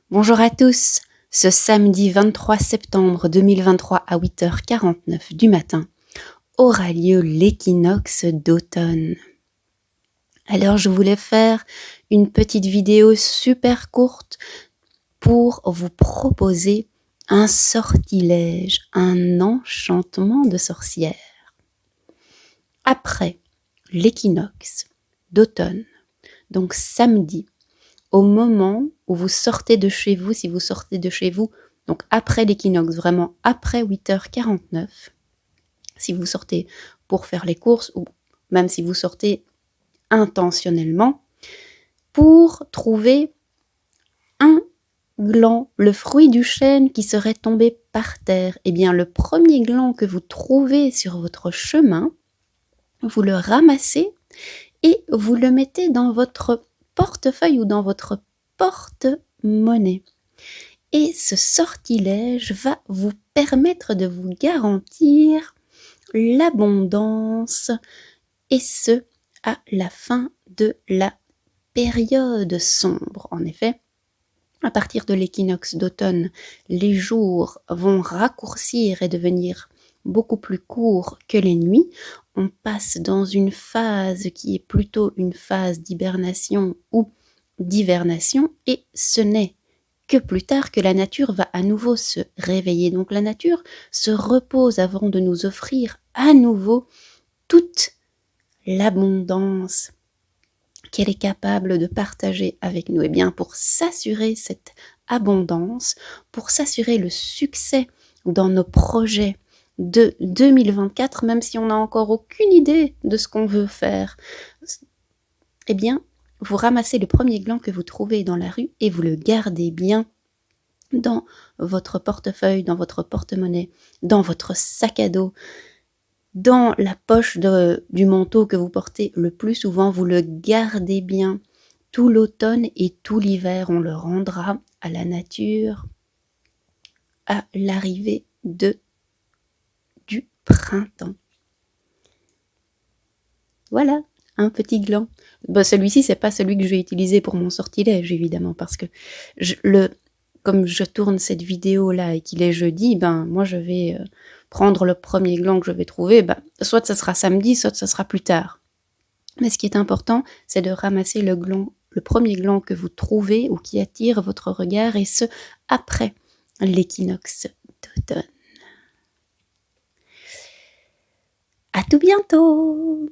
Bonjour à tous. Ce samedi 23 septembre 2023 à 8h49 du matin aura lieu l'équinoxe d'automne. Alors je voulais faire une petite vidéo super courte pour vous proposer un sortilège, un enchantement de sorcière. Après l'équinoxe d'automne, donc samedi, au moment où vous sortez de chez vous, si vous sortez de chez vous, donc après l'équinoxe, vraiment après 8h49, si vous sortez pour faire les courses, ou même si vous sortez intentionnellement, pour trouver un gland, le fruit du chêne qui serait tombé par terre. Eh bien, le premier gland que vous trouvez sur votre chemin, vous le ramassez et vous le mettez dans votre portefeuille ou dans votre porte-monnaie. Et ce sortilège va vous permettre de vous garantir l'abondance, et ce, à la fin de la période sombre. En effet, à partir de l'équinoxe d'automne, les jours vont raccourcir et devenir beaucoup plus courts que les nuits. On passe dans une phase qui est plutôt une phase d'hibernation ou d'hivernation, et ce n'est que plus tard que la nature va à nouveau se réveiller. Donc la nature se repose avant de nous offrir à nouveau toute l'abondance qu'elle est capable de partager avec nous. Et bien pour s'assurer cette abondance, pour s'assurer le succès dans nos projets de 2024, même si on n'a encore aucune idée de ce qu'on veut faire, eh bien vous ramassez le premier gland que vous trouvez dans la rue et vous le gardez bien dans votre portefeuille, dans votre porte-monnaie, dans votre sac à dos, dans la poche du manteau que vous portez le plus souvent. Vous le gardez bien tout l'automne et tout l'hiver. On le rendra à la nature à l'arrivée du printemps. Voilà, un petit gland. Bon, celui-ci, c'est pas celui que je vais utiliser pour mon sortilège, évidemment, parce que comme je tourne cette vidéo-là et qu'il est jeudi, moi, je vais prendre le premier gland que je vais trouver. Soit ça sera samedi, soit ça sera plus tard. Mais ce qui est important, c'est de ramasser le premier gland que vous trouvez ou qui attire votre regard, et ce, après l'équinoxe d'automne. À tout bientôt!